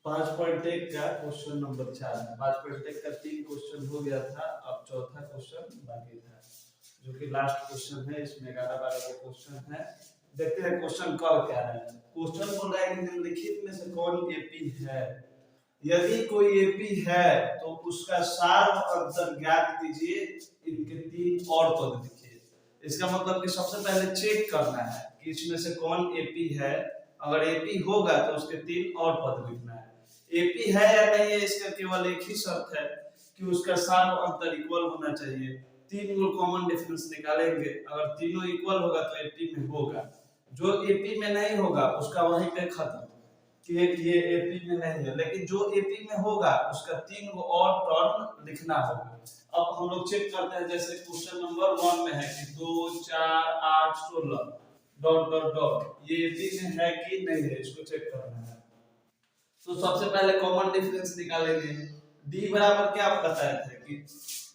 5.1 का question number 4 है। 5.1 का 3 क्वेश्चन हो गया था, अब चौथा क्वेश्चन बाकी था, जो कि लास्ट क्वेश्चन है। इसमें 11-12 के क्वेश्चन है। देखते हैं क्वेश्चन कब क्या है। क्वेश्चन बोल रहा है कि निम्नलिखित में से कौन एपी है। यदि कोई एपी है तो उसका सार्व अंतर ज्ञात कीजिए, इनके 3 और पद लिखिए। इसका मतलब कि सबसे पहले चेक करना है कि इसमें से कौन एपी है। अगर एपी होगा तो उसके 3 और पद लिखना है। एपी है या नहीं है, इसका केवल एक ही शर्त है कि उसका सार्व अंतर इक्वल होना चाहिए। 3 को कॉमन डिफरेंस निकालेंगे, अगर तीनों इक्वल होगा तो एपी में होगा। जो एपी में नहीं होगा उसका वहीं पे खत्म कि ये एपी में नहीं है। लेकिन जो एपी में होगा उसका 3 को और टर्म लिखना होगा। अब हम लोग चेक करते हैं, जैसे क्वेश्चन नंबर 1 में है कि 2 4 8 16 डॉट डॉट डॉट, ये एपी में है कि नहीं है, इसको चेक करना है। तो सबसे पहले कॉमन डिफरेंस निकालेंगे। d बराबर क्या बताए थे कि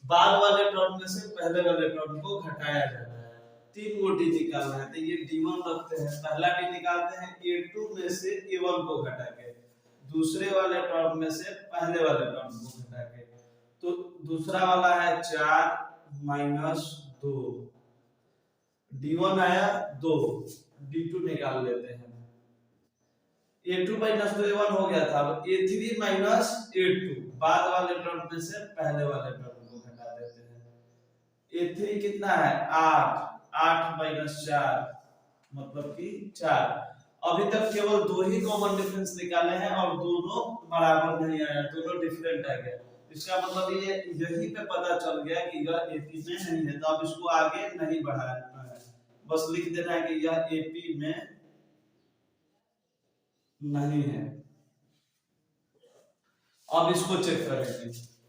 बाद वाले टर्म में से पहले वाले टर्म को घटाया जाता है। 3 को d निकालना है, तो ये d1 रखते हैं। पहला d निकालते हैं a2 में से a1 को घटा के, दूसरे वाले टर्म में से पहले वाले टर्म को घटा के। तो दूसरा वाला है 4 माइनस 2, d1 आया 2, d2 निकाल लेते हैं। a2 माइनस तो a1 हो गया था। अब a3 माइनस a2, बाद वाले टर्म में से पहले वाले टर्म को घटा देते हैं। a3 कितना है 8, 8 माइनस 4 मतलब कि 4। अभी तक केवल 2 ही कॉमन डिफरेंस निकाले हैं और दोनों बराबर नहीं आया, दोनों डिफरेंट आ गया। इसका मतलब ये यहीं पे पता चल गया कि यह एपी में नहीं है। तो अब इसको आगे नहीं बढ़ाना है, बस लिख देना है कि यह एपी में नहीं है। अब इसको चेक करेंगे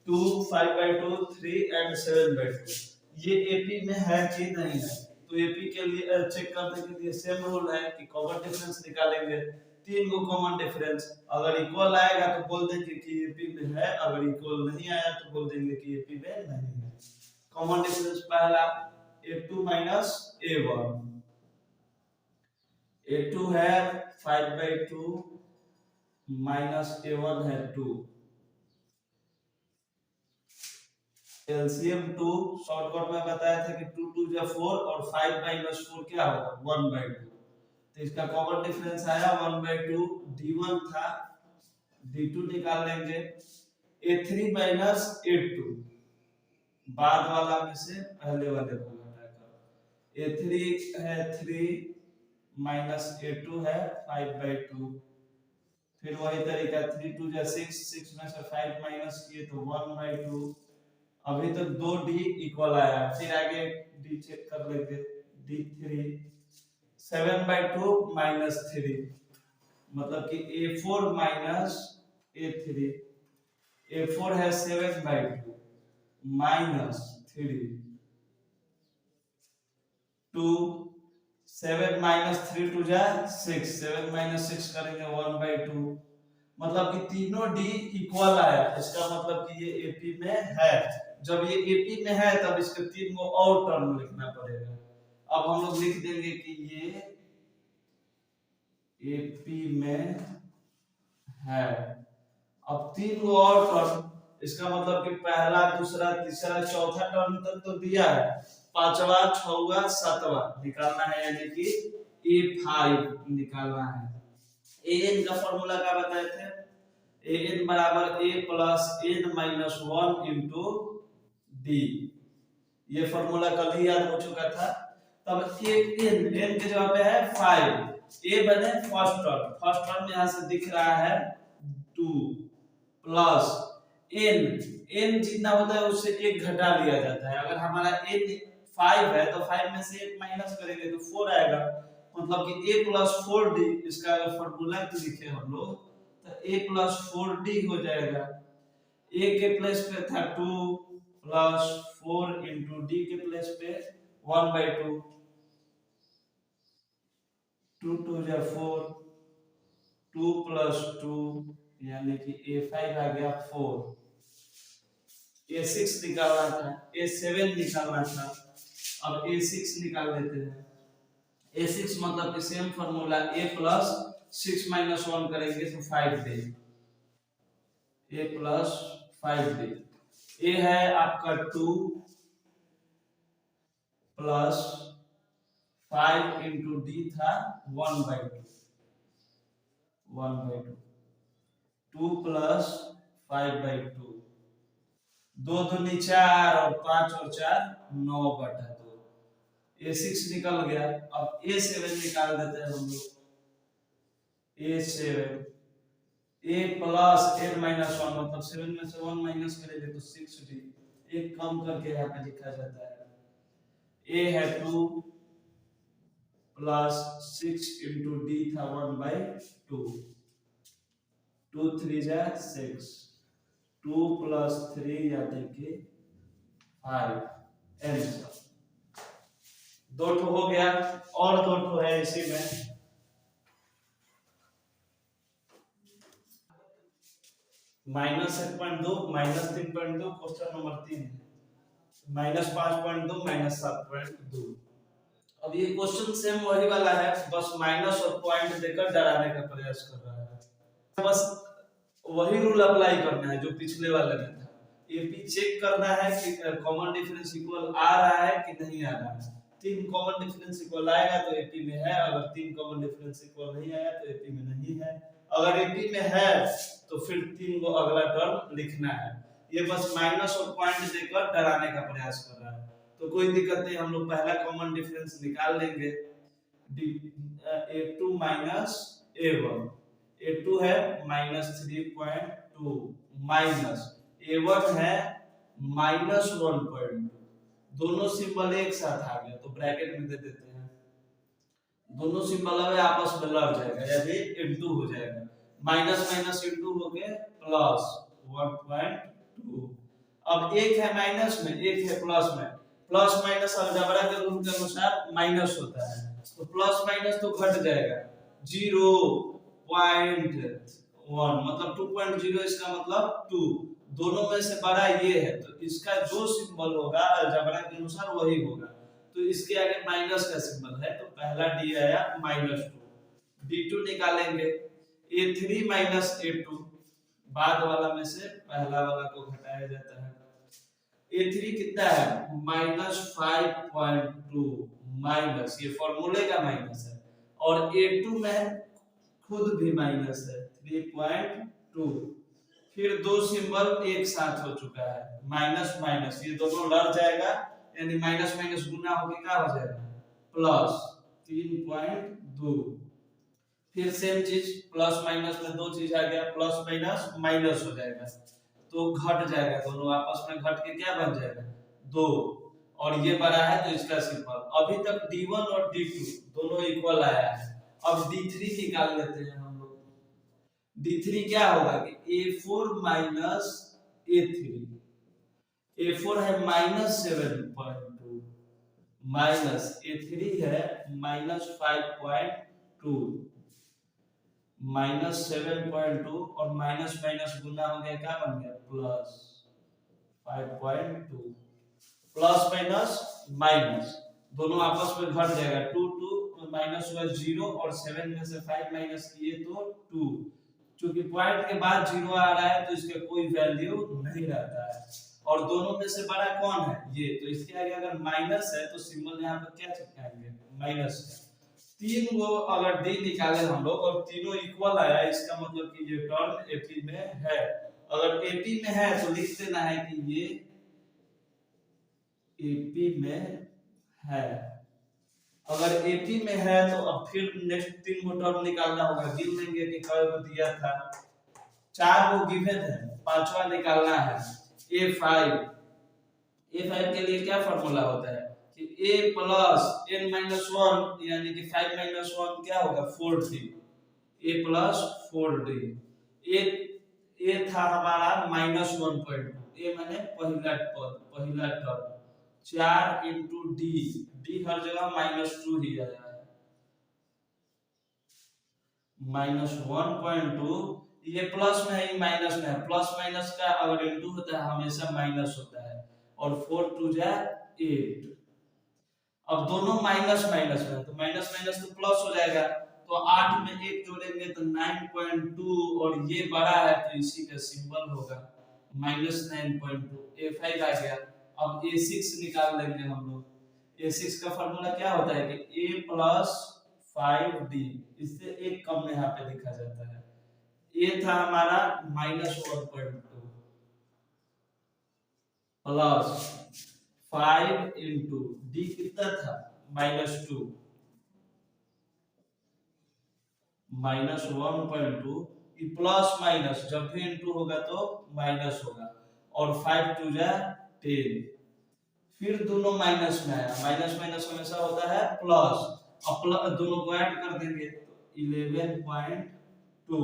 2 5/2 3 एंड 7/2, ये एपी में है कि नहीं है। तो एपी के लिए चेक करने के लिए सेम रूल है कि कॉमन डिफरेंस निकालेंगे। 3 को कॉमन डिफरेंस, अगर इक्वल आएगा तो बोल देंगे कि एपी में है, अगर इक्वल नहीं आया तो बोल देंगे कि एपी में नहीं है। कॉमन डिफरेंस पहला a2 माइनस a1, a2 है 5/2 माइनस a1 है 2, एलसीएम 2 शॉर्टकट में बताया था कि 2 2 जा 4 और 5 माइनस 4 क्या होगा 1/2। तो इसका कॉमन डिफरेंस आया 1/2, d1 था, d2 निकाल लेंगे। a3 माइनस a2, बाद वाला में से पहले वाले को घटाकर, a3 है 3 माइनस a2 है 5/2। फिर वही तरीका 3 2 जा 6, 6 में से 5 माइनस किए तो 1/2। अभी तो 2d इक्वल आया, फिर आगे d चेक कर लेंगे। d3 7/2 माइनस 3 मतलब कि a4 माइनस a3, a4 है 7/2 माइनस 3, 2 7 माइनस 3 2 जा 6, 7 माइनस 6 करेंगे 1/2। मतलब कि तीनों d इक्वल आया, इसका मतलब कि ये एपी में है। जब ये एपी में है तब इसके 3 को और टर्म लिखना पड़ेगा। अब हम लोग लिख देंगे कि ये एपी में है। अब 3 को और टर्म, इसका मतलब कि पहला दूसरा तीसरा चौथा टर्म तक तो दिया है, पांचवा छठवां सातवां निकालना है, यानी कि a5 निकालना है। an का फॉर्मूला क्या बताए थे, an बराबर a plus n minus 1 into d। ये फॉर्मूला कल ही याद हो चुका था। तब n के जगह पे है 5, a बने फर्स्ट टर्म यहां से दिख रहा है 2 प्लस n जितना होता है उससे 1 घटा लिया जाता है। अगर हमारा n 5 है तो 5 में से 1 माइनस करेंगे तो 4 आएगा, मतलब कि a प्लस 4d। इसका अगर फॉर्मूला लिखे हम लोग तो a प्लस 4d हो जाएगा। a के प्लेस पे था 2 प्लस 4 इंटू d के प्लेस पे 1/2, 2 2 जा 4, 2 प्लस 2 यानी कि a5 आ गया 4। a6 निकालना था, a7 निकालना था। अब a6 निकाल लेते हैं। a6 मतलब कि same formula a plus 6 minus 1 करेंगे तो 5 देगा। a plus 5d। ए है आपका 2 प्लस 5 इंटू डी था 1/2, 1/2, 2 प्लस 5/2, 2 दूनी 4 और 5 और 4 9/2, a6 निकल गया। अब a7 निकाल देते हैं हम लोग। a7 a plus n minus 1 मतलब 7 में से 1 माइनस करेंगे तो 6d, एक कम करके यहाँ पे लिखा जाता है। a है 2 प्लस 6 इंटू डी था 1/2, 2 3 जा 6, 2 प्लस 3 यानी कि 5, आंसर। दो ठो हो गया, और दो ठो है इसी में। -1.2 -3.2 क्वेश्चन नंबर 3 -5.2 -7.2। अब ये क्वेश्चन सेम वही वाला है, बस माइनस और पॉइंट देकर डराने का प्रयास कर रहा है। बस वही रूल अप्लाई करना है जो पिछले वाले में था। एपी चेक करना है कि कॉमन डिफरेंस इक्वल आ रहा है कि नहीं आ रहा है। 3 कॉमन डिफरेंस इक्वल आएगा तो एपी में है, अगर 3 कॉमन डिफरेंस इक्वल नहीं आया तो एपी में नहीं है। अगर एपी में है तो फिर 3 को अगला टर्म लिखना है। ये बस माइनस और पॉइंट देकर डराने का प्रयास कर रहा है, तो कोई दिक्कत नहीं, हम लोग पहला कॉमन डिफरेंस निकाल लेंगे। a2 माइनस a1, a2 है -3.2 माइनस a1 है -1.2, दोनों सिंबल एक साथ आ गया तो ब्रैकेट में दे देते हैं। दोनों सिंबल अब आपस में लड़ जाएगा यानी इनटू हो जाएगा, माइनस माइनस इनटू हो गया प्लस 1.2। अब एक है माइनस में, एक है प्लस में। प्लस माइनस अलजेब्रा के रूल के अनुसार माइनस होता है, तो प्लस माइनस तो घट जाएगा। 0.1 मतलब 2.0, इसका मतलब 2। दोनों में से बड़ा ये है तो इसका जो सिंबल होगा अलजेब्रा के अनुसार वही होगा, तो इसके आगे माइनस का सिंबल है तो पहला डी आया -2। d2 निकालेंगे, a3 माइनस a2, बाद वाला में से पहला वाला को घटाया जाता है। a3 कितना है -5.2 माइनस, ये फॉर्मूले का माइनस है, और a2 में खुद भी माइनस है 3.2। फिर दो सिंबल एक साथ हो चुका है, माइनस माइनस, ये दोनों लड़ जाएगा यानी माइनस माइनस गुना होके क्या हो जाएगा प्लस 3.2। फिर सेम चीज प्लस माइनस में दो चीज आ गया, प्लस माइनस माइनस हो जाएगा तो घट जाएगा, दोनों आपस में घट के क्या बन जाएगा 2, और ये बड़ा है तो इसका सिंबल। अभी तक d1 और d2 दोनों इक्वल आया है। अब d3 निकाल लेते हैं हम लोग। d3 क्या होगा कि a4 माइनस a3, a4 है -7.2 माइनस a3 है -5.2, -7.2 और माइनस माइनस गुना हो गया क्या बन गया प्लस 5.2। प्लस माइनस माइनस दोनों आपस में घट जाएगा, 2 2 माइनस हुआ 0 और 7 में से 5 माइनस किए तो 2। क्योंकि पॉइंट के बाद 0 आ रहा है तो इसका कोई वैल्यू नहीं रहता है, और दोनों में से बड़ा कौन है ये, तो इसके आगे अगर माइनस है तो सिंबल यहाँ पर क्या चिपकाएंगे माइनस। 3 को अगर डी निकाले हम लोग और तीनों इक्वल आया, इसका मतलब कि ये टर्म एपी में है। अगर एपी में है तो लिख देना है कि ये एपी में है। अगर एपी में है तो अब फिर नेक्स्ट 3 को टर्म निकालना होगा, गिन लेंगे कि कई को दिया था, 4 को गिवन है, पांचवा निकालना है a5। a5 के लिए क्या फार्मूला होता है कि a प्लस n माइनस 1 यानी कि 5 माइनस 1 क्या होगा 4d, a plus 4d। a था हमारा -1.2, a माने पहला पद, पहला टर्म, 4 इंटू डी, डी हर जगह -2 ही आया है, -1.2। ये प्लस में है माइनस में है, प्लस माइनस का अगर इंटू होता है हमेशा माइनस होता है, और 4 2 जा 8। अब दोनों माइनस माइनस में है तो माइनस माइनस तो प्लस हो जाएगा, तो तो 8 में 1 जोड़ेंगे तो 9.2 और ये बड़ा है तो इसी का सिंबल होगा -9.2। A5 आ गया। अब A6 निकाल लेंगे हम लोग। A6 का फार्मूला क्या होता है कि A प्लस 5D, इससे एक कम यहाँ पे लिखा जाता है। ये था हमारा -1.2 प्लस 5 इंटू डी कितना था -2 -1.2। प्लस माइनस जब भी इंटू होगा तो माइनस होगा और 5 टू जा 10। फिर दोनों माइनस में आया, माइनस माइनस हमेशा होता है प्लस। अब दोनों को ऐड कर देंगे तो 11.2।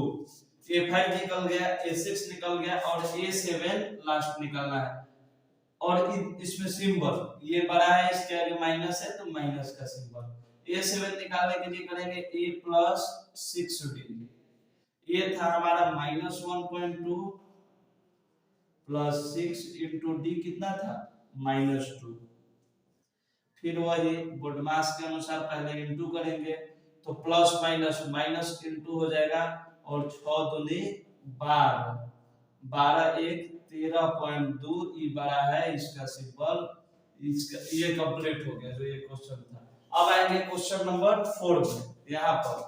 A5 निकल गया, A6 निकल गया और A7 लास्ट निकलना है। और इसमें सिंबल ये बड़ा है, इसके आगे माइनस है तो माइनस का सिंबल। A7 निकालने के लिए करेंगे A प्लस 6D। ये था हमारा -1.2 प्लस 6 इंटू डी कितना था -2। फिर वही बोडमास के अनुसार पहले इंटू करेंगे तो प्लस माइनस माइनस इंटू हो जाएगा और 6 दूनी 12, 12 1 13.2। ये बड़ा है, इसका सिंबल इसका ये कंप्लीट हो गया जो ये क्वेश्चन था। अब आएंगे क्वेश्चन नंबर 4 में। यहाँ पर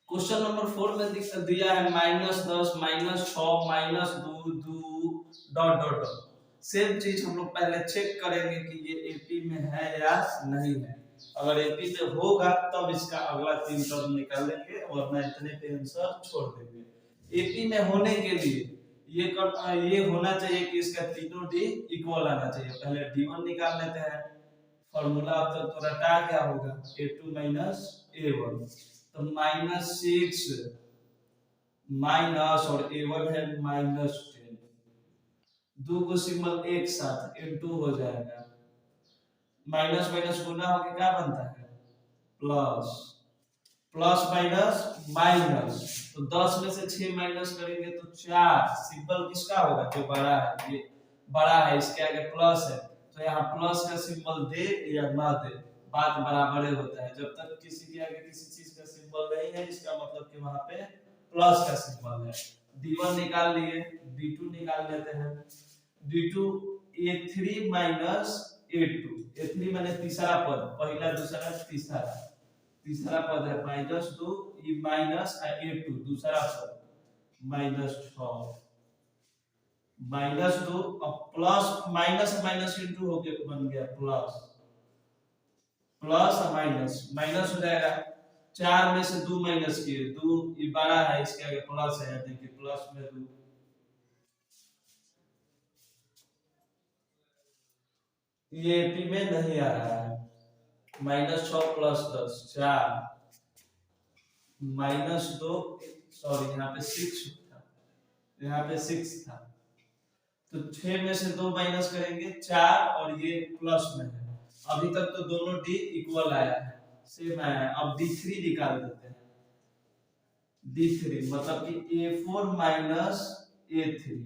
क्वेश्चन नंबर 4 में दिया है -10 -6 -2 2 डॉट डॉट डॉट। सेम चीज हम लोग पहले चेक करेंगे कि ये एपी में है या नहीं है। अगर एपी में होगा तब इसका अगला 3 टर्म निकालेंगे वरना इतने पे आंसर छोड़ देंगे। एपी में होने के लिए ये होना चाहिए कि इसका तीनों डी इक्वल आना चाहिए। पहले d1 निकाल लेते हैं। फॉर्मूला अब तक तो रटा क्या होगा a2 -a1 तो -6 माइनस और a1 है -10। दो को सिंबल एक साथ इनटू हो जाएगा। माइनस माइनस गुना होके क्या बनता है प्लस, प्लस माइनस माइनस। तो 10 में से 6 माइनस करेंगे तो 4। सिंबल किसका होगा जो बड़ा है, ये बड़ा है इसके आगे प्लस है तो यहाँ प्लस का सिंबल दे या ना दे बात बराबर ही होता है। जब तक किसी के आगे किसी चीज का सिंबल नहीं है इसका मतलब कि वहां पे प्लस का सिंबल है। d1 निकाल लिए, d2 निकाल लेते हैं। d2 a3 minus a2। a3 माने तीसरा पद, पहला दूसरा तीसरा, तीसरा पद है -2 ये माइनस a2 दूसरा पद -6 -2 और प्लस माइनस माइनस इंटू होके बन गया प्लस, प्लस माइनस माइनस हो जाएगा। 4 में से 2 माइनस किए 2 ये बड़ा है इसके आगे प्लस है यानी कि प्लस में 2। ये एपी में नहीं आ रहा है। -6 प्लस 10 4 -2 सॉरी यहाँ पे 6 था, यहाँ पे 6 था तो 6 में से 2 माइनस करेंगे 4 और ये प्लस में है। अभी तक तो दोनों डी इक्वल आया है, सेम आया है। अब d3 निकाल देते हैं। d3 मतलब कि a4 माइनस a3।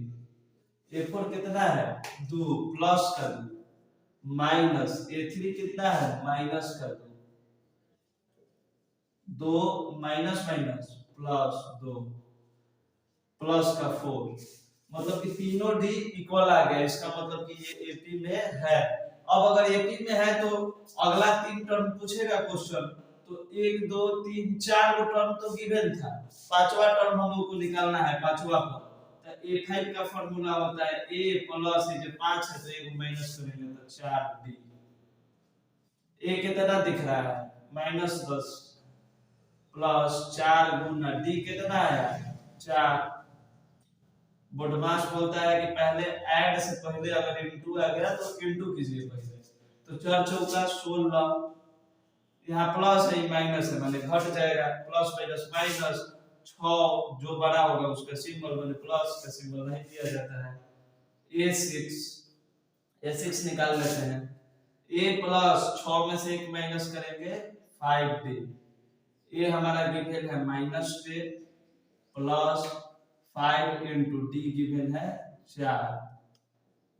a4 कितना है 2 प्लस का 2 माइनस a3 कितना है माइनस का 2 माइनस माइनस प्लस 2 प्लस का 4 मतलब कि तीनों डी इक्वल आ गया। इसका मतलब कि ये एपी में है। अब अगर एपी में है तो अगला 3 टर्म पूछेगा क्वेश्चन तो 1 2 3 4 गो टर्म तो गिवन था, पांचवा टर्म हम लोग को निकालना है पांचवा पर। तो a5 का फार्मूला होता है a प्लस ये जो 5 है तो 1 माइनस करेंगे तो 4d। a कितना दिख रहा है -10 प्लस 4 गुना d कितना है 4। बोडमास बोलता है कि पहले ऐड से पहले अगर इनटू आ गया तो इनटू कीजिए पहले। तो 4 चौका 16, यहाँ प्लस है माइनस है माने घट जाएगा प्लस माइनस माइनस। 6 जो बड़ा होगा उसका सिंबल माने प्लस का सिंबल नहीं दिया जाता है। a6 निकाल लेते हैं। a प्लस 6 में से 1 माइनस करेंगे 5d। ये हमारा गिवन है -10 प्लस 5 इंटू डी गिवन है 4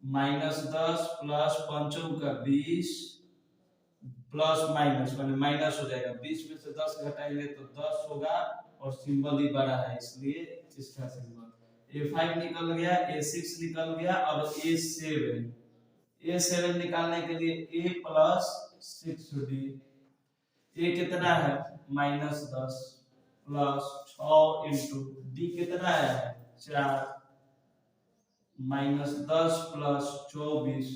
-10 प्लस 5 का 20 प्लस माइनस माने माइनस हो जाएगा, 20 में से 10 घटाएंगे तो 10 होगा और सिंबल ही बड़ा है इसलिए इसका सिंबल A5 निकल गया, A6 निकल गया और A7 निकालने के लिए A प्लस 6D, A कितना है -10 प्लस 6 इंटू D कितना है 4 -10 प्लस 24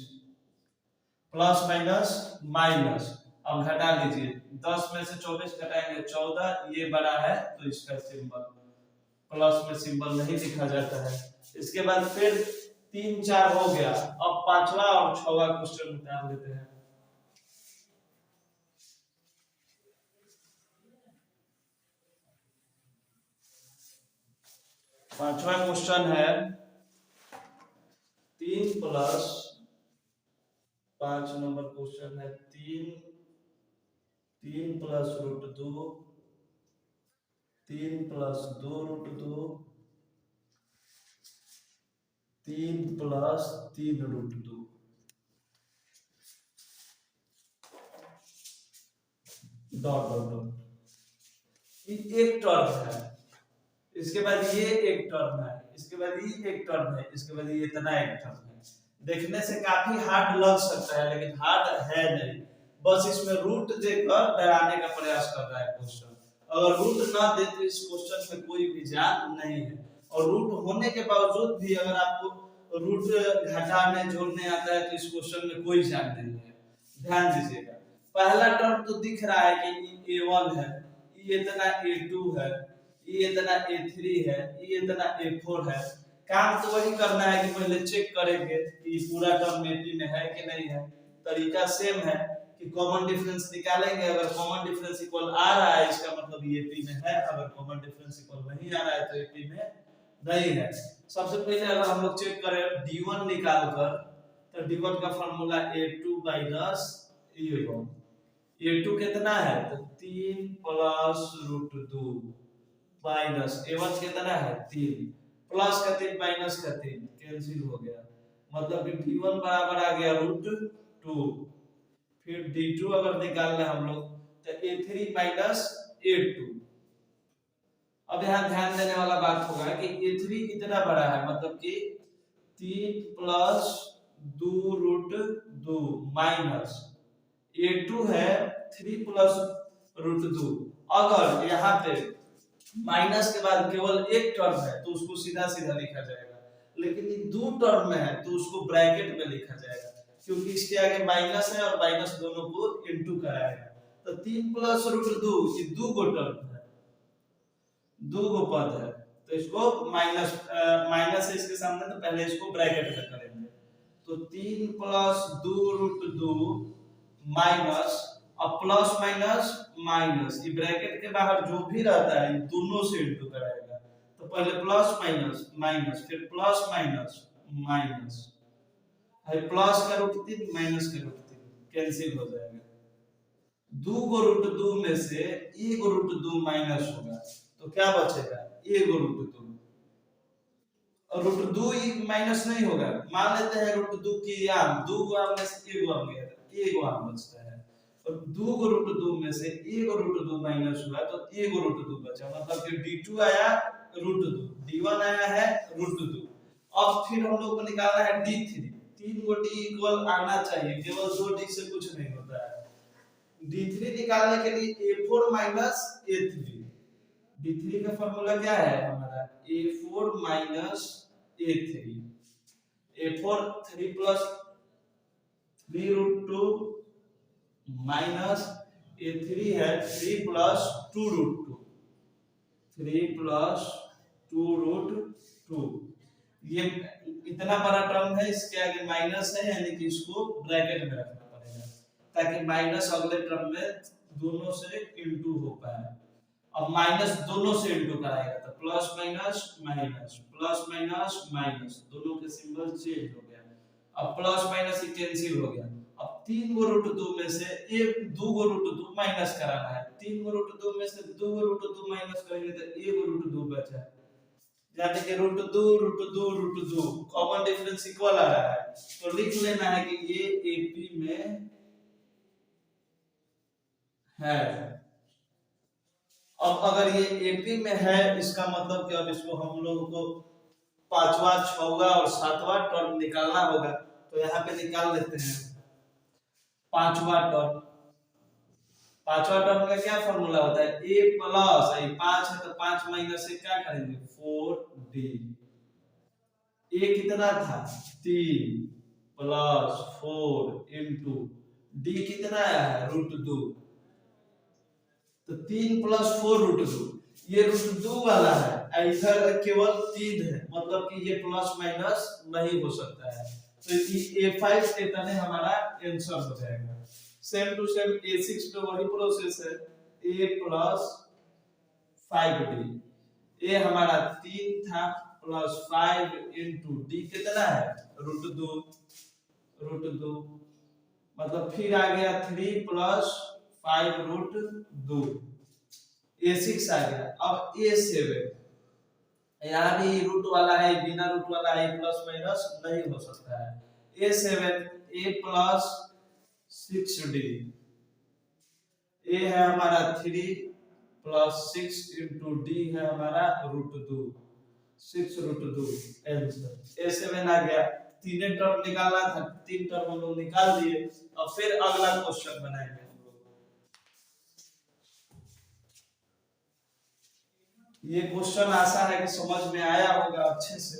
प्लस माइनस माइनस, अब घटा लीजिए 10 में से 24 घटाएंगे 14, ये बड़ा है तो इसका सिंबल प्लस में सिंबल नहीं लिखा जाता है। इसके बाद फिर 3 4 हो गया, अब पांचवा और छठवां क्वेश्चन उतार लेते हैं। पांचवा क्वेश्चन है 3 प्लस 5 नंबर क्वेश्चन है 3 plus root 2 3 plus 2 root 2 3 plus 3 root 2 dot dot dot, ये एक टर्म है, इसके बाद ये एक टर्म है, इसके बाद ये एक टर्म है, इसके बाद ये इतना एक टर्म है। देखने से काफी हार्ड लग सकता है लेकिन हार्ड है नहीं, बस इसमें रूट देकर डराने का प्रयास कर रहा है क्वेश्चन। अगर रूट ना दे तो इस क्वेश्चन में कोई भी जान नहीं है, और रूट होने के बावजूद भी अगर आपको रूट घटाने जोड़ने आता है तो इस क्वेश्चन में कोई जान नहीं है। ध्यान दीजिएगा, पहला टर्म तो दिख रहा है कि A1 है, ये इतना A2 है, ये इतना A3 है, ये इतना A4 है। काम तो वही करना है कि पहले चेक करेंगे कि पूरा टर्म AP में है कि नहीं है। तरीका सेम है कि कॉमन डिफरेंस निकालेंगे, अगर कॉमन डिफरेंस इक्वल आ रहा है इसका मतलब ये AP में है, अगर कॉमन डिफरेंस इक्वल नहीं आ रहा है तो AP में नहीं है। सबसे पहले अगर हम लोग चेक करें D1 निकालकर, तो D1 का formula A2 minus A1, A2 कितना है तो 3 प्लस रूट 2 माइनस A1 कितना है 3 प्लस का 3 माइनस का 3 कैंसिल हो गया, मतलब कि D1 बराबर आ गया रूट 2। फिर D2 अगर निकालना हम लोग तो A3 माइनस A2। अब यहाँ ध्यान देने वाला बात होगा कि A3 इतना बड़ा है, मतलब कि 3 प्लस 2 रूट 2 माइनस A2 है 3 प्लस रूट 2। अगर यहाँ पे माइनस के बाद केवल एक टर्म है तो उसको सीधा सीधा लिखा जाएगा, लेकिन ये दो टर्म में है तो उसको ब्रैकेट में लिखा जाएगा, क्योंकि इसके आगे माइनस है और माइनस दोनों को इनटू कराएगा। तो 3 प्लस रूट 2 ये दो को टर्म है, दो को पद है, तो इसको माइनस है इसके सामने, तो पहले इसको ब्रैकेट में करेंगे। तो 3 प्लस 2 रूट 2 माइनस, अब प्लस माइनस माइनस, ये ब्रैकेट के बाहर जो भी रहता है दोनों से इनटू कराएगा। तो पहले प्लस माइनस माइनस, फिर प्लस माइनस माइनस, है प्लस का रूट 3 माइनस का रूट 3 कैंसिल हो जाएगा। 2 को रूट 2 में से 1 रूट 2 माइनस होगा तो क्या बचेगा 1 रूट 2, और रूट 2 माइनस नहीं होगा, मान लेते हैं रूट 2 की आम, 2 को आम में से 1 आम गया, 1 आम बचता है, और 2 को रूट 2 में से 1 रूट 2 माइनस हुआ तो 1 रूट 2 बचा, मतलब कि D2 आया रूट 2, D1 आया है रूट 2। अब फिर हम लोग को निकालना है D3, 3 को D इक्वल आना चाहिए, केवल 2 D से कुछ नहीं होता है। D3 निकालने के लिए A4 माइनस A3, D3 का फार्मूला क्या है हमारा A4 minus A3, A4 3 plus 3 root 2 minus A3 है 3 प्लस 2 रूट 2, 3 प्लस 2 रूट 2। ये इतना बड़ा टर्म है, इसके आगे माइनस है, यानी कि इसको ब्रैकेट में रखना पड़ेगा ताकि माइनस अगले टर्म में दोनों से इनटू हो पाए। अब माइनस दोनों से इनटू कराएगा तो plus minus minus, plus minus minus, दोनों के सिंबल चेंज हो गया। अब प्लस माइनस ही कैंसिल हो गया। अब 3 को रूट 2 में से 2 को रूट 2 माइनस कराना है, 3 को रूट 2 में से 2 को रूट 2 माइनस करेंगे तो 1 रूट 2 बचा, यानी कि root 2 root 2 root 2 common difference equal आ रहा है, तो लिख लेना है कि ये AP में है। अब अगर ये एपी में है इसका मतलब कि अब इसको हम लोगों को पांचवा, छठवां और सातवां टर्म निकालना होगा, तो यहाँ पे निकाल लेते हैं। पांचवा टर्म, पांचवा टर्म का क्या फॉर्मूला होता है, ए प्लस, ये 5 है तो 5 माइनस से क्या करेंगे 4d। ए कितना था 3 प्लस 4 इंटू डी कितना आया है √2, तो 3 प्लस 4 √2, ये √2 वाला है, इधर केवल 3 है, मतलब कि ये प्लस माइनस नहीं हो सकता है, तो ये A5 स्टेटन है हमारा आंसर हो जाएगा। सेम टू सेम A6 पे वही प्रोसेस है, A प्लस 5D, ए हमारा 3 था प्लस 5 इंटू डी कितना है √2, मतलब फिर आ गया 3 प्लस 5 √2, A6 आ गया। अब A7, यहाँ भी रूट वाला है, बिना रूट वाला है, प्लस माइनस नहीं हो सकता है। A7 A प्लस 6D, ए है हमारा 3 प्लस 6 इंटू डी है हमारा √2, 6√2 आंसर। A7 आ गया, तीन टर्म निकालना था, 3 टर्म हम लोग निकाल दिए। अब फिर अगला क्वेश्चन बनाएंगे हम लोग। ये क्वेश्चन आशा है कि समझ में आया होगा अच्छे से।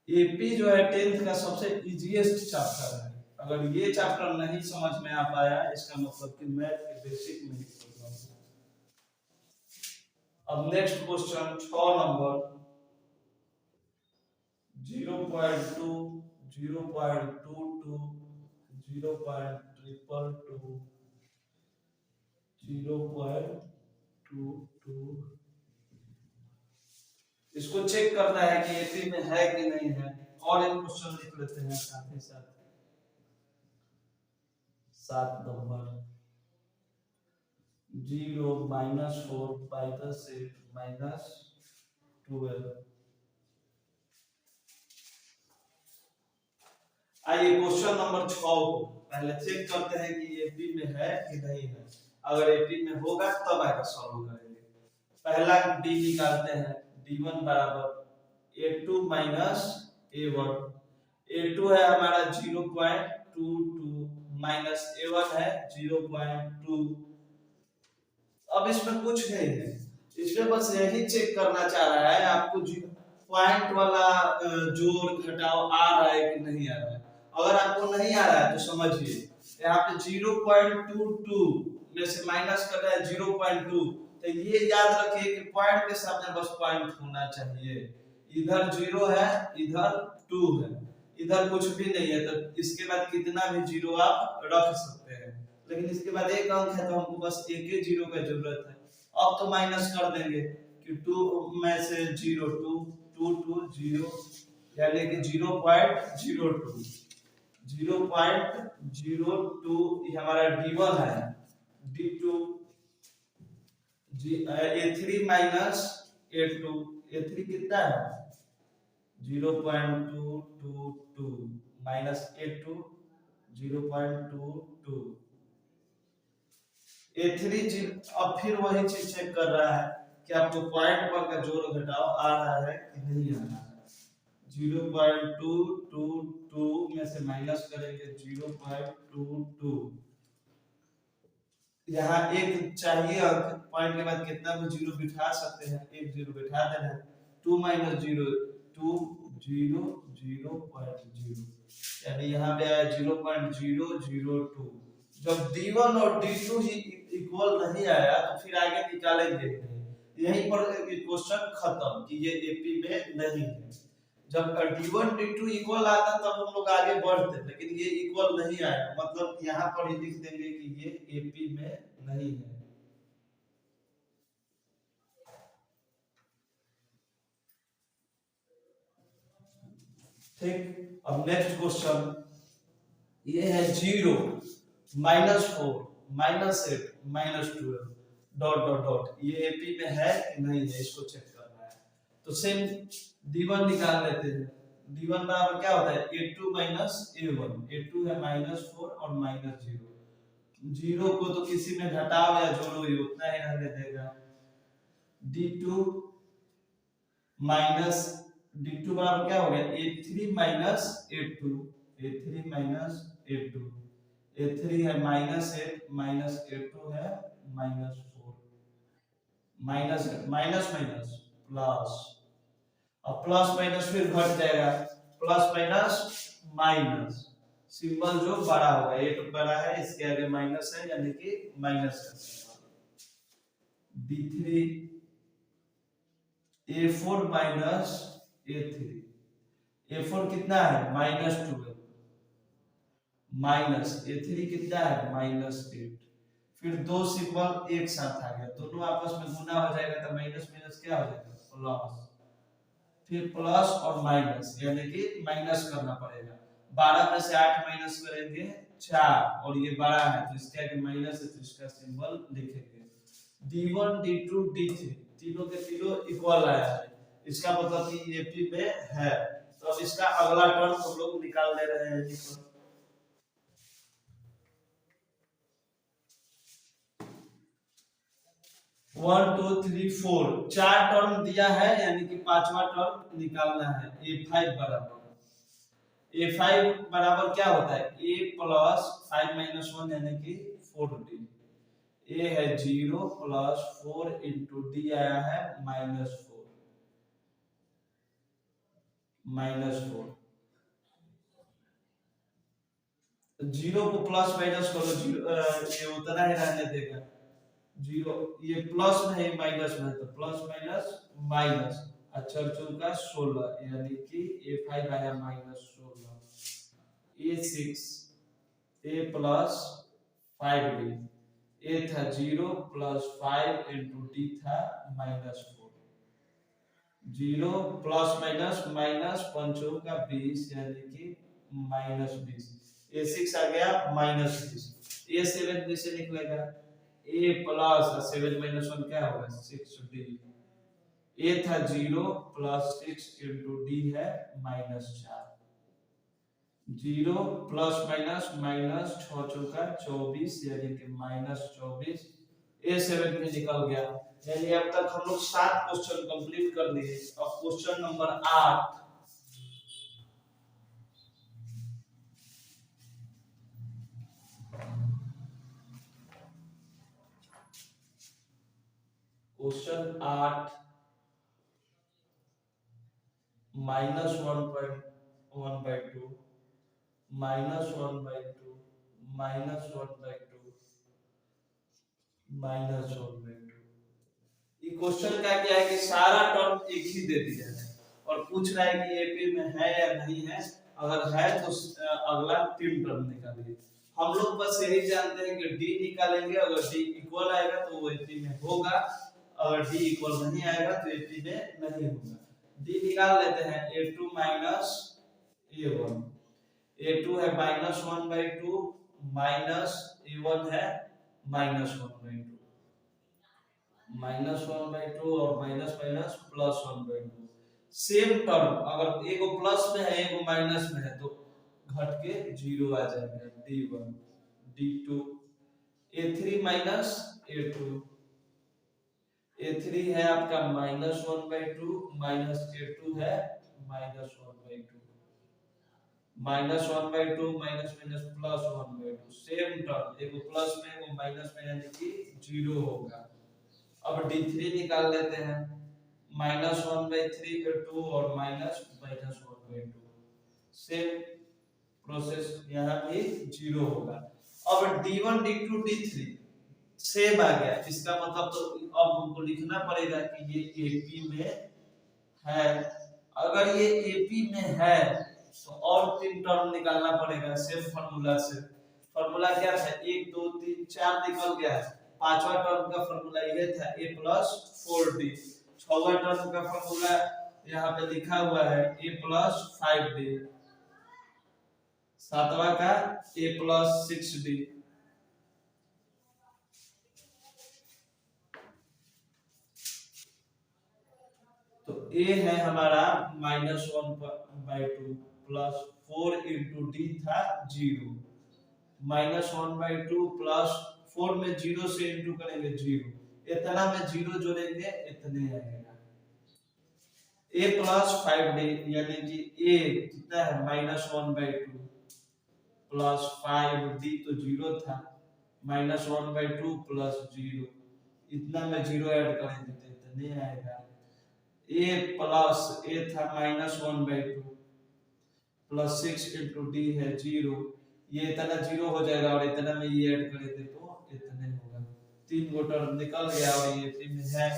एपी जो है 10th का सबसे इजीएस्ट चैप्टर है, अगर ये चैप्टर नहीं समझ में आ पाया इसका मतलब कि मैथ के बेसिक में ही प्रॉब्लम है। अब नेक्स्ट क्वेश्चन 6 नंबर, 0.2 0.22 0.222 0.22, इसको चेक करना है कि एपी में है कि नहीं है। और एक क्वेश्चन लिख लेते हैं साथ ही साथ। 7 नंबर, 0 -4 by the set -12। आइए क्वेश्चन नंबर 6 को पहले चेक करते हैं कि एपी में है कि नहीं है। अगर एपी में होगा तब आगे सॉल्व करेंगे। पहला डी निकालते हैं, d1 बराबर a2 माइनस a1। a2 है हमारा 0.22 माइनस a1 है 0.2। अब इसमें कुछ नहीं है, इसमें बस यही चेक करना चाह रहा है आपको पॉइंट वाला जोड़ घटाव आ रहा है कि नहीं आ रहा है। अगर आपको नहीं आ रहा है तो समझिए यहाँ पे 0.22 में से माइनस कर रहा है 0.2, तो ये याद रखिए कि पॉइंट के सामने बस पॉइंट होना चाहिए। इधर 0 है, इधर 2 है, इधर कुछ भी नहीं है, तो इसके बाद कितना भी 0 आप रख सकते हैं, लेकिन इसके बाद एक अंक है तो हमको बस एक ही 0 का जरूरत है। अब तो माइनस कर देंगे कि 2 में से 0 2 2 2 0, यानी कि 0.02 ये हमारा d1 है, d2 a3 minus a2, a3 कितना है 0.222 माइनस a2 0.22, a3 अब फिर वही चीज चेक कर रहा है कि आपको पॉइंट पर का जोड़ घटाव आ रहा है कि नहीं आ रहा है। 0.222 में से माइनस करेंगे 0.22, यहाँ एक चाहिए अंक, पॉइंट के बाद कितना भी 0 बिठा सकते हैं, एक 0 बिठा देना है। 2 - 0 2 0 0.0, यानी यहाँ पे आया 0.002। जब d1 और d2 ही इक्वल नहीं आया तो फिर आगे निकालेंगे, यहीं पर क्वेश्चन खत्म कि ये एपी में नहीं है। जब d1 d2 इक्वल आता तब हम लोग आगे बढ़ते, लेकिन ये इक्वल नहीं आया, मतलब यहाँ पर ही लिख देंगे कि ये एपी में नहीं है। ठीक, अब नेक्स्ट क्वेश्चन ये है 0 -4 -8 -12 डॉट डॉट डॉट, ये एपी में है कि नहीं है, इसको चेक करना है। तो सेम d1 निकाल लेते हैं। d1 बराबर क्या होता है a2 - a1, a2 है -4 और -0, जीरो को तो किसी में घटाओ या जोड़ो ही उतना ही रहने देगा। d2 माइनस d2 बराबर क्या हो गया a3 minus a2, a3 minus a2, a3 है -8 माइनस a2 है -4, माइनस माइनस माइनस प्लस, अब प्लस माइनस फिर घट जाएगा, प्लस माइनस माइनस, सिंबल जो बड़ा होगा, एक बड़ा है इसके आगे माइनस है यानी कि माइनस का d3 a4 minus a3, a4 कितना है -12 माइनस a3 कितना है -8, फिर दो सिंबल एक साथ आ गया, दोनों आपस में गुना हो जाएगा तो माइनस माइनस क्या हो जाएगा प्लस, फिर प्लस और माइनस यानी कि माइनस करना पड़ेगा, 12 में से 8 माइनस करेंगे 4 और ये बड़ा है तो इसके आगे माइनस है तो इसका सिंबल लिखेंगे। d1 d2 d3 तीनों के तीनों इक्वल आया है, इसका मतलब कि एपी में है, तो अब इसका अगला टर्म हम लोग निकाल ले रहे हैं। 1 2 3 4 चार टर्म दिया है यानी कि पांचवा टर्म निकालना है। a5 बराबर क्या होता है a प्लस 5 माइनस 1 यानी कि 4d, a है 0 प्लस 4 इंटू डी आया है -4 -4, जीरो को प्लस माइनस करो, जीरो ये उतना ही रहने देगा, जीरो ये प्लस में है माइनस में है तो प्लस माइनस माइनस, अक्षर चौका 16 यानी कि a5 आया -16, a6 a plus 5d, a था 0 प्लस 5 इंटू d था -4, 0 प्लस माइनस माइनस पंचों का 20 यानी कि -20, a6 आ गया -20, a7 में से निकलेगा a प्लस 7 माइनस 1 क्या होगा 6d, a था 0 प्लस 6 इंटू d है -4, 0 प्लस माइनस माइनस 6 चौका 24 यानी कि -24, a7 में निकल गया, यानी अब तक हम लोग 7 क्वेश्चन कंप्लीट कर लिए। अब क्वेश्चन नंबर 8, क्वेश्चन 8 -1/2 -1/2 -1/2 -1/2, ये क्वेश्चन का क्या है कि सारा टर्म एक ही दे दिया है और पूछ रहा है कि एपी में है या नहीं है, अगर है तो अगला 3 टर्म निकालिए। हम लोग बस यही जानते हैं कि डी निकालेंगे, अगर डी इक्वल आएगा तो वो एपी में होगा, अगर डी इक्वल नहीं आएगा तो एपी में नहीं होगा। डी निकाल लेते हैं, a2 माइनस a1, a2 है -1/2 माइनस a1 है -1/2, -1/2 और minus minus plus 1/2, same term अगर एगो प्लस में है एगो माइनस में है तो घट के 0 आ जाएगा, d1 d2, a3 minus a2, a3 है आपका -1/2 माइनस a2 है -1/2, -1/2 minus minus plus 1/2, same term एगो प्लस में एगो माइनस में यानी कि 0 होगा। अब d3 निकाल लेते हैं, -1/3 2 और -1/2, सेम प्रोसेस यहाँ भी 0 होगा। अब d1 d2 d3 सेम आ गया, इसका मतलब तो अब हमको लिखना पड़ेगा कि ये एपी में है, अगर ये एपी में है तो और 3 टर्म निकालना पड़ेगा सेम फार्मूला से। फार्मूला क्या था 1 2 3 4 निकल गया है, पांचवा टर्म का फार्मूला ये था a प्लस 4d, छठवा टर्म का फार्मूला यहाँ पे लिखा हुआ है a प्लस 5d, सातवां का a प्लस 6d, तो a है हमारा -1/2 प्लस 4 इंटू d था 0, -1/2 प्लस 4 में 0 से इंटू करेंगे 0, इतना में 0 जोड़ेंगे इतने आएगा। a प्लस 5d यानी कि a कितना है -1/2 प्लस 5d तो 0 था, -1/2 प्लस 0, इतना में 0 ऐड करेंगे तो इतने आएगा। a प्लस a था -1/2 प्लस 6 इंटू डी है 0, ये इतना 0 हो जाएगा और इतना में ये ऐड करेंगे तो इतने होगा। 3 गो टर्म निकल गया और ये 3 है।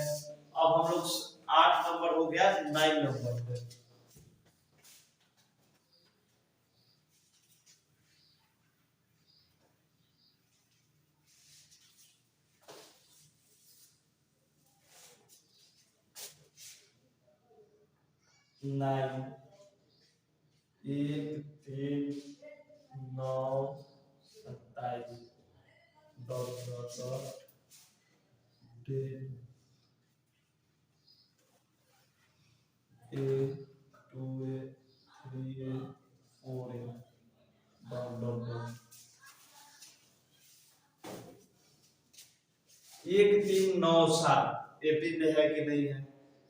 अब हम लोग 8 नंबर हो गया, 9 नंबर पे 9 1 3 9 27 dot dot dot 10 a 2a 3a 4a dot dot dot 1 3 9 7 AP में है कि नहीं है।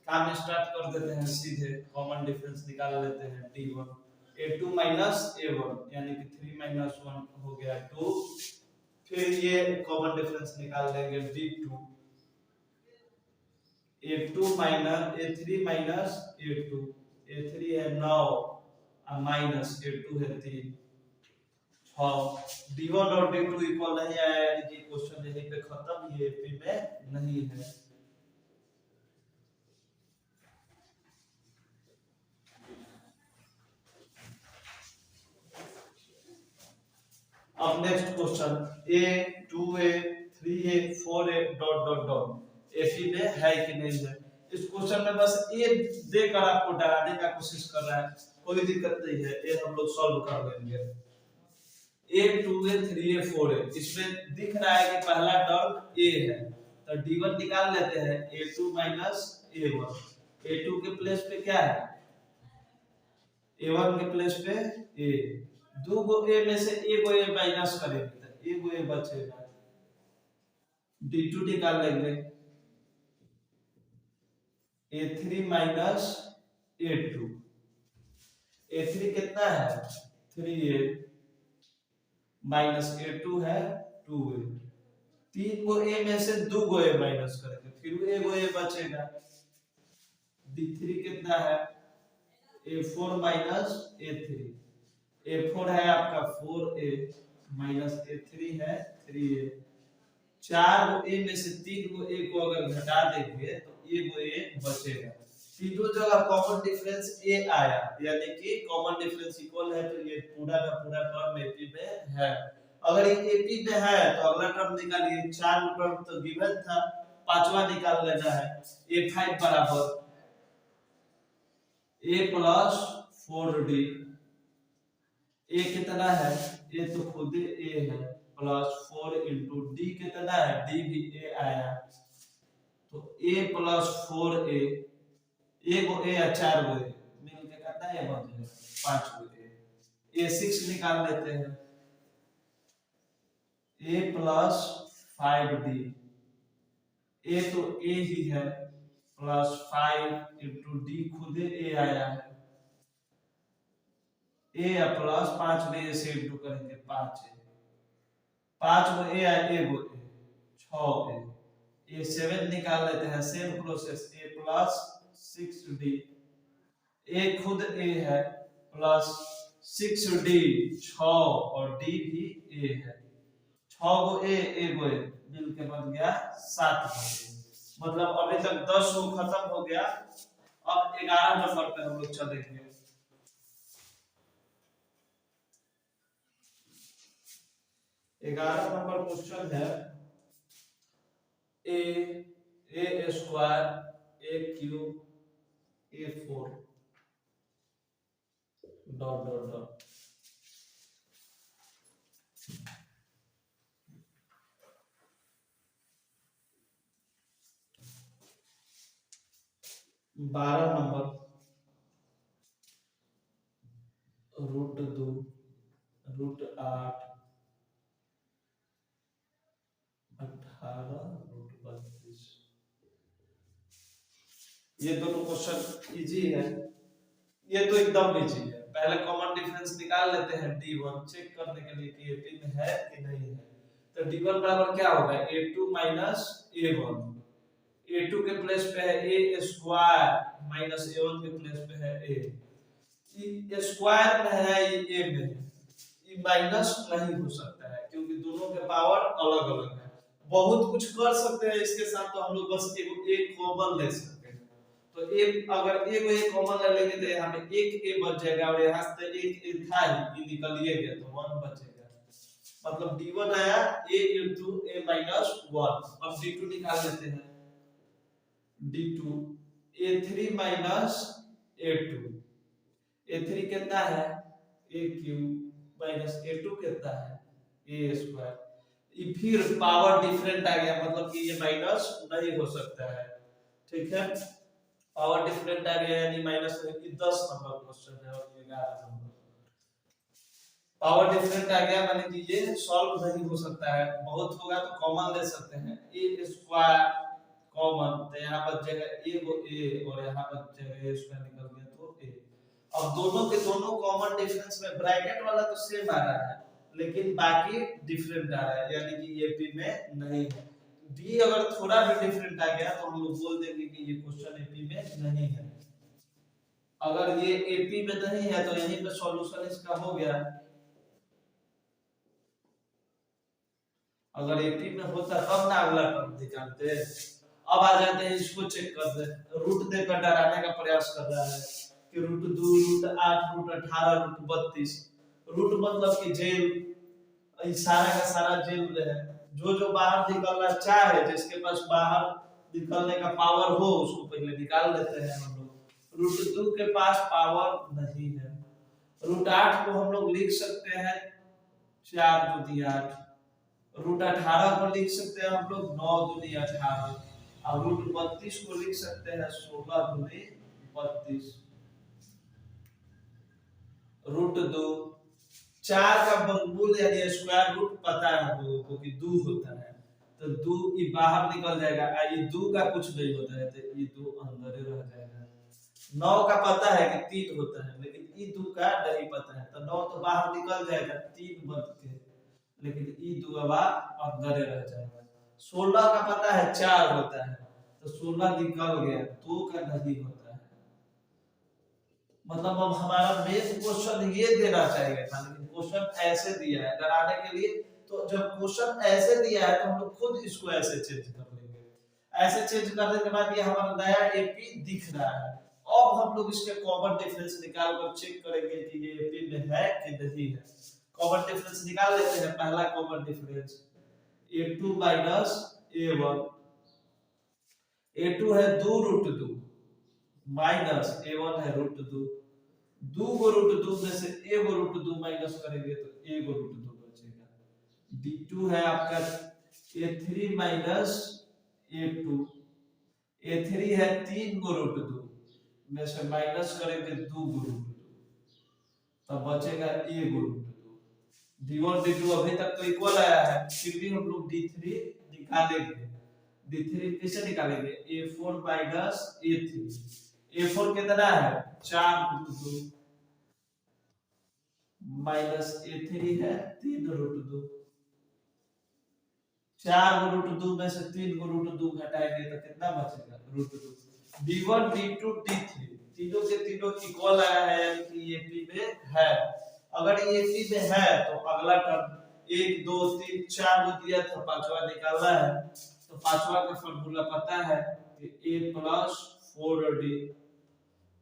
काम स्टार्ट कर देते हैं, सीधे कॉमन डिफरेंस निकाल लेते हैं d1 a2 माइनस a1 यानी कि 3 माइनस 1 हो गया 2, फिर ये कॉमन डिफरेंस निकाल देंगे d2 a2 minus a3 minus a2, a3 है 9 और माइनस a2 है 3 6, d1 और d2 इक्वल नहीं आया यानी कि क्वेश्चन यहीं पे खत्म, ये एपी में नहीं है। अब next question a 2a 3a 4a dot dot dot AP में है कि नहीं है। इस क्वेश्चन में बस a देकर आपको डराने का कोशिश कर रहा है, कोई दिक्कत नहीं है, ये हम लोग सॉल्व कर लेंगे। a 2a 3a 4a इसमें दिख रहा है कि पहला टर्म a है तो d1 निकाल लेते हैं, a2 माइनस a1, a2 के प्लेस पे क्या है a1 के प्लेस पे a, दो गो a में से एक गो a माइनस करेंगे तो एक गो a बचेगा, d2 निकाल लेंगे a3 माइनस a2, a3 कितना है 3a माइनस a2 है 2a, तीन गो a में से दो गो a माइनस करेंगे फिर एक गो a बचेगा, d3 कितना है a4 माइनस a3, a4 है आपका 4a माइनस a3 है 3a, चार गो a में से तीन गो a को अगर घटा देंगे तो एक गो a बचेगा। तीनों जगह कॉमन डिफरेंस a आया यानी कि कॉमन डिफरेंस इक्वल है तो ये पूरा का पूरा टर्म एपी में है। अगर ये एपी में है तो अगला टर्म निकालिए, चार टर्म तो गिवन था, पांचवा निकाल लेना है a5 बराबर a प्लस 4d, a कितना है a तो खुद a है प्लस 4 इंटू डी कितना है d भी a आया तो a प्लस 4a, एक गो a या चार गो a मिल के कितना है बन जाएगा 5 गो a, a6 निकाल लेते हैं a प्लस 5d, a तो a ही है प्लस 5 इंटू डी खुद a आया है, a या प्लस 5 में a से इंटू करेंगे 5 a, 5 गो a है एक गो a 6 a, a7 निकाल लेते हैं same process a plus 6d, a खुद a है प्लस 6d 6 और d भी a है, 6 गो a एक गो a मिल के बन गया 7 गो a, मतलब अभी तक 10 गो खत्म हो गया। अब 11 नंबर पे हम लोग चलेंगे। 11 नंबर क्वेश्चन है a square a cube a4 dot dot dot 12 number √2 √8 18√32। ये दोनों क्वेश्चन इजी है, ये तो एकदम इजी है। पहले कॉमन डिफरेंस निकाल लेते हैं d1 चेक करने के लिए कि a2 में है कि नहीं है। तो d1 बराबर क्या होगा, a2 माइनस a1। a2 के प्लेस पे है a स्क्वायर माइनस a1 के प्लेस पे है a। ये स्क्वायर में है, ये a में है, ये माइनस नहीं हो सकता है क्योंकि दोनों के पावर अलग अलग है। बहुत कुछ कर सकते हैं इसके साथ, तो हम लोग बस एक कॉमन ले सकते हैं। तो एक अगर एक कॉमन ले लेंगे तो यहाँ पे एक a बच जाएगा और यहाँ से एक a था ही, ये निकल ही गया तो 1 बचेगा। मतलब d1 आया a into a minus 1। अब d2 निकाल लेते हैं, d2 a3 minus a2। a3 कितना है a क्यूब माइनस a2 कितना है a स्क्वायर। ये फिर पावर डिफरेंट आ गया, मतलब कि ये माइनस नहीं हो सकता है, ठीक है। पावर डिफरेंट आ गया यानी माइनस, 10 नंबर क्वेश्चन है और 11 नंबर। पावर डिफरेंट आ गया माने कि ये सॉल्व नहीं हो सकता है, बहुत होगा तो कॉमन ले सकते हैं। a स्क्वायर कॉमन तो यहाँ बच जाएगा a को a और यहाँ बच जाएगा a स्क्वायर निकल गया तो a। अब दोनों के दोनों कॉमन डिफरेंस में ब्रैकेट वाला तो सेम आ रहा है लेकिन बाकी डिफरेंट आ रहा है, यानी कि ये p में नहीं है। d अगर थोड़ा भी डिफरेंट आ गया तो हम लोग बोल देंगे कि ये क्वेश्चन AP में नहीं है। अगर ये AP में नहीं है तो यहीं पे सॉल्यूशन इसका हो गया। अगर AP में होता तब ना अगला टर्म निकालते। अब आ जाते हैं इसको चेक करते हैं। रूट देकर डराने का प्रयास कर रहा है कि √2 √8 √18 √32। रूट मतलब कि जेल, सारा का सारा जेल में है। जो बाहर निकलना चाहे, जिसके पास बाहर निकलने का पावर हो उसको पहले निकाल लेते हैं हम लोग। √2 के पास पावर नहीं है। √8 को हम लोग लिख सकते हैं 4 दूनी 8। √18 को लिख सकते हैं हम लोग 9 दूनी 18। और √32 को लिख सकते हैं 16 दूनी 32। √2 4 का वर्गमूल यानी स्क्वायर रूट पता है हम लोगों को कि 2 होता है, तो 2 ये बाहर निकल जाएगा। ये 2 का कुछ नहीं होता है तो ये 2 अंदर ही रह जाएगा। 9 का पता है कि 3 होता है लेकिन ये 2 का नहीं पता है, तो 9 तो बाहर निकल जाएगा 3 बन के, लेकिन ये 2 अंदर ही रह जाएगा। 16 का पता है 4 होता है तो 16 निकल गया, 2 का नहीं होता है। मतलब अब हमारा मेन क्वेश्चन ये देना चाहिए था, लेकिन क्वेश्चन ऐसे दिया है डराने के लिए। तो जब क्वेश्चन ऐसे दिया है तो हम लोग खुद इसको ऐसे चेंज कर लेंगे। ऐसे चेंज करने के बाद ये हमारा नया AP दिख रहा है। अब हम लोग इसके कॉमन डिफरेंस निकाल कर चेक करेंगे कि ये AP में है कि नहीं है। कॉमन डिफरेंस निकाल लेते हैं। पहला common difference a2 minus a1। a2 है 2√2 माइनस a1 है √2। 2 को √2 में से a को √2 माइनस करेंगे तो a को √2 बचेगा। d2 है आपका a3 माइनस a2। a3 है 3 को √2 में से माइनस करेंगे 2 को √2 तब बचेगा a को √2। d1 d2 अभी तक तो इक्वल आया है, फिर भी हम लोग d3 निकालेंगे। d3 कैसे निकालेंगे, a4 माइनस a3। a4 कितना है 4√2 माइनस a3 है 3√2। 4 √2 में से 3 √2 घटाएंगे तो कितना बचेगा √2। d1 d2 d3 तीनों के तीनों इक्वल आया है यानी कि ये AP में है। अगर ये AP में है तो अगला टर्म 1 2 3 4 को दिया था, पांचवा निकालना है। तो पांचवा का फार्मूला पता है कि a प्लस 4d।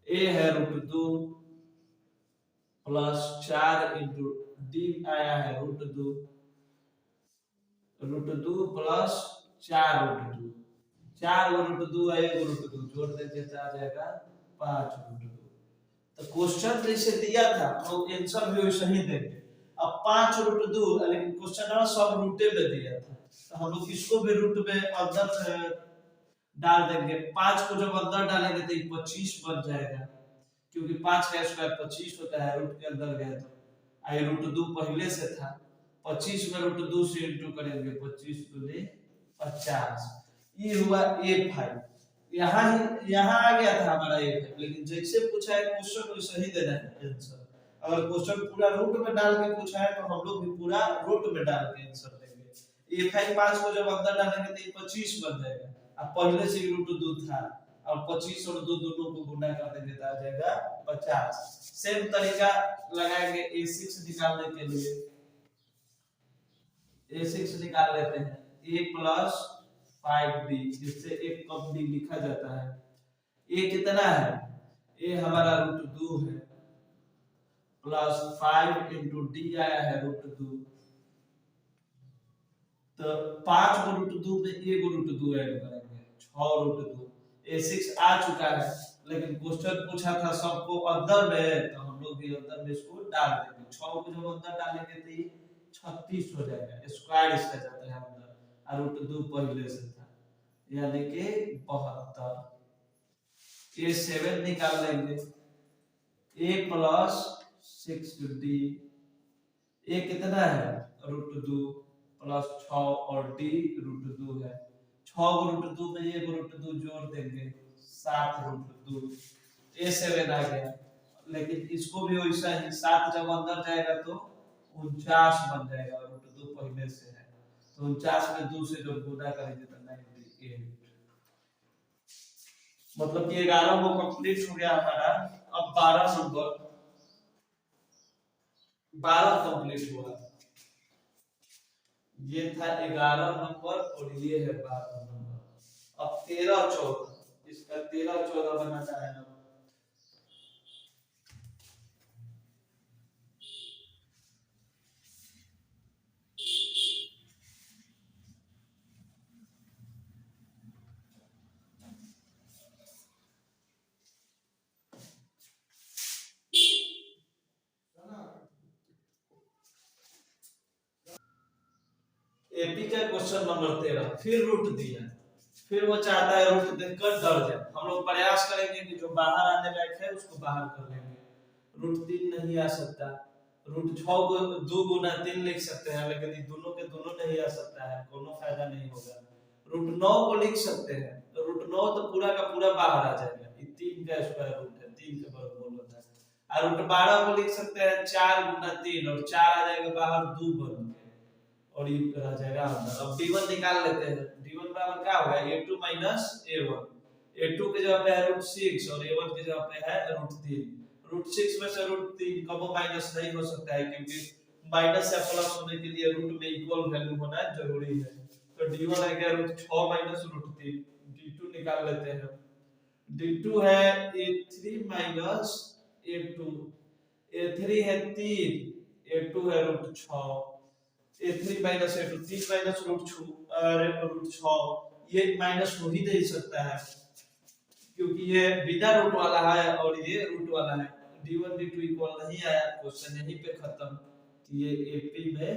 a है √2 प्लस 4 इंटू d आया है √2। √2 प्लस 4 √2। 4 √2 है 1 √2 जोड़ देंगे तो आ जाएगा 5 √2। तो क्वेश्चन जैसे दिया था तो आंसर भी वैसे ही देंगे। अब 5 √2 लेकिन क्वेश्चन में सब रूटे में दिया था तो हम लोग इसको भी रूट में अंदर डाल देंगे। 5 को जब अंदर डालेंगे तो 25 बन जाएगा, क्योंकि 5 का स्क्वायर 25 होता है। रूट के अंदर गया तो आई √2 पहले से था, 25 में √2 से इंटू करेंगे 25 दूनी 50। ये हुआ A5। यहाँ आ गया था हमारा A5, लेकिन जैसे पूछा है क्वेश्चन वैसे ही देना है आंसर। अगर क्वेश्चन पूरा रूट में डाल के पूछा है तो हम लोग भी पूरा रूट में डाल के आंसर देंगे। A5 5 को जब अंदर डालेंगे तो ये 25 बन जाएगा। अब पहले से ही रूट 2 था, और 25 और 2 दोनों को गुणा कर देंगे तो आ जाएगा 50। सेम तरीका लगाएंगे A6 निकालने के लिए। A6 निकाल लेते हैं। A प्लस 5D, जिससे एक कम D लिखा जाता है। A कितना है? A हमारा रूट 2 है, प्लस 5 इंटू D आया है रूट 2। तो 5 को रूट 2 में 1 रूट 2 ऐड करेंगे, 6 रूट 2। A6 आ चुका है, लेकिन क्वेश्चन पूछा था सबको अंदर में, तो हम लोग भी अंदर में इसको डाल देंगे। 6 को जब अंदर डालेंगे तो ये 36 हो जाएगा, स्क्वायर इसका जाता है अंदर, और रूट 2 पहले से था, यानी कि 72। ये 7 निकाल लेंगे। A प्लस 6D, A कितना है? रूट 2, प्लस 6 और D रूट 2 है। 6 को रूट 2 में 1 रूट 2 जोड़ देंगे, 7 रूट 2। A7 आ गया, लेकिन इसको भी वैसा ही 7 जब अंदर जाएगा तो 49 बन जाएगा, रूट 2 पहले से है, तो 49 में 2 से जब गुणा करेंगे तो 98। मतलब कि 11 वो कंप्लीट हो गया हमारा। अब 12 नंबर, 12 कंप्लीट हुआ। ये था 11 नंबर और ये है 12 नंबर। अब 13 14, इसका 13 14 बनाना है। एपी का क्वेश्चन नंबर 13, फिर रूट दिया, फिर वो चाहता है रूट देखकर डर जाए। हम लोग प्रयास करेंगे कि जो बाहर आने लायक है उसको बाहर कर लेंगे। रूट 3 नहीं आ सकता, रूट 6 को 2 गुना 3 लिख सकते हैं, लेकिन ये दोनों के दोनों नहीं आ सकता है, कोनो फायदा नहीं होगा। रूट 9 को लिख सकते हैं, तो रूट 9 तो पूरा का पूरा बाहर आ जाएगा, ये 3 का स्क्वायर रूट है, 3 के वर्गमूल होता है। और रूट 12 को लिख सकते हैं 4 गुना 3, और 4 आ जाएगा बाहर 2 बन के, और ये रह जाएगा अंदर। अब d1 निकाल लेते हैं। d1 बराबर क्या होगा? a2 minus a1। a2 के जगह पे है रूट 6 और a1 के जगह पे है रूट 3। रूट 6 में से रूट 3 कबो माइनस नहीं हो सकता है, क्योंकि माइनस या प्लस होने के लिए रूट में इक्वल वैल्यू होना जरूरी है। तो d1 है क्या? Root 6 minus root 3। d2 निकाल लेते हैं। d2 है a3 माइनस a2। a3 है 3, a2 है root 6। a3 minus a2, 3 minus root 6, ये माइनस हो ही नहीं सकता है, क्योंकि ये बिना रूट वाला है और ये रूट वाला है। d1 d2 इक्वल नहीं आया, क्वेश्चन यहीं पे खत्म। ये एपी में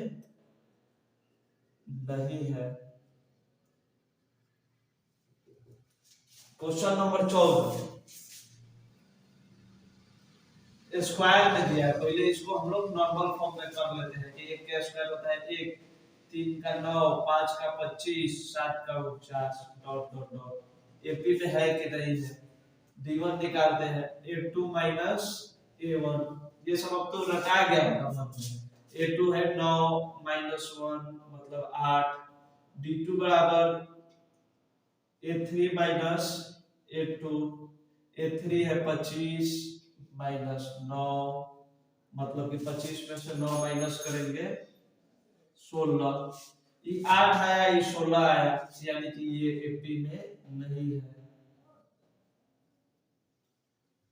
नहीं है। क्वेश्चन नंबर 14 स्क्वायर में दिया है। पहले इसको हम लोग नॉर्मल फॉर्म में कर लेते हैं कि 1 का स्क्वायर होता है 1, 3 का 9, 5 का 25, 7 का 49 डॉट डॉट डॉट। एपी में है कि नहीं है। d1 निकालते हैं। a2 माइनस a1, ये सब अब तो रटा गया मतलब में। a2 है 9 माइनस 1 मतलब 8। d2 बराबर a3 माइनस a2, a3 है 25 माइनस 9, मतलब कि 25 में से 9 माइनस करेंगे 16। ये 8 आया, ये 16 आया, यानी कि ये एपी में नहीं है।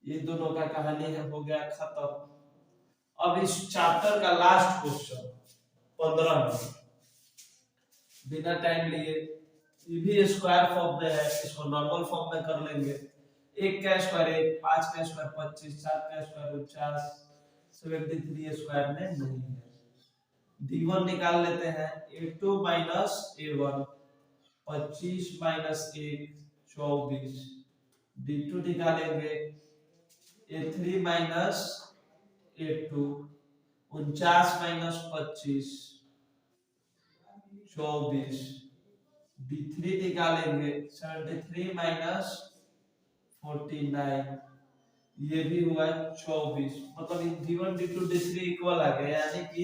ये दोनों का कहानी है हो गया खत्म। अब इस चैप्टर का लास्ट क्वेश्चन 15 नंबर, बिना टाइम लिए, ये भी स्क्वायर फॉर्म में है, इसको नॉर्मल फॉर्म में कर लेंगे। 1 का स्क्वायर 1, 5 का स्क्वायर 25, 7 का स्क्वायर 49, 73 स्क्वायर में नहीं है। d1 निकाल लेते हैं। a2 minus a1, 25 minus 1 24। d2 निकालेंगे। a3 minus a2, 49 minus 25 24। D3 निकालेंगे 73 माइनस 49, ये भी हुआ 24, मतलब D1 D2 D3 इक्वल आ गया, यानी कि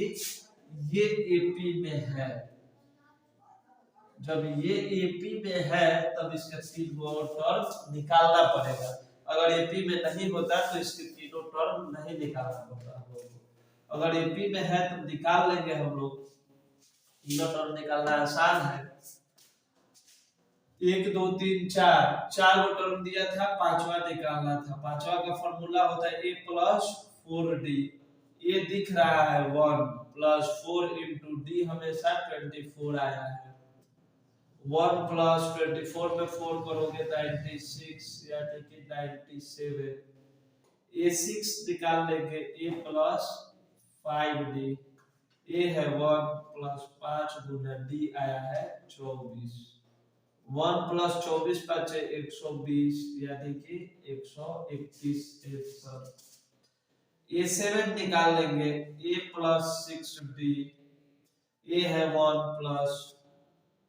ये AP में है। जब ये AP में है तब इसका तीन और टर्म निकालना पड़ेगा। अगर AP में नहीं होता तो इसके तीनों टर्म नहीं निकालना पड़ता हम लोग को। अगर AP में है तो निकाल लेंगे हम लोग, तीनों टर्म निकालना आसान है। 1 2 3 4, 4 गो टर्म दिया था, पांचवा निकालना था। पांचवा का फॉर्मूला होता है a प्लस 4d। ये दिख रहा है 1 प्लस 4 इंटू डी हमेशा 24 आया है। 1 प्लस 24 में 4 करोगे 96, यानी कि 97। a 6 निकाल लेंगे, a प्लस 5d। a है 1 प्लस 5 गुना d आया है 24। 1 प्लस 24 बचे 120, यानी कि 131 आंसर। A7 निकाल लेंगे, a प्लस 6d। a है 1 प्लस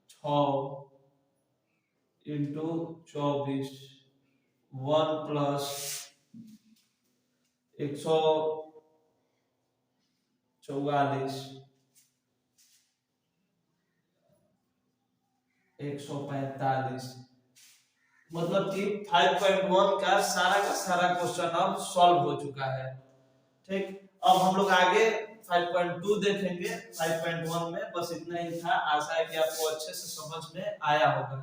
6 इंटू 24, 1 प्लस 144, 145। मतलब कि 5.1 का सारा क्वेश्चन अब सॉल्व हो चुका है। ठीक, अब हम लोग आगे 5.2 देखेंगे। 5.1 में बस इतना ही था। आशा है कि आपको अच्छे से समझ में आया होगा।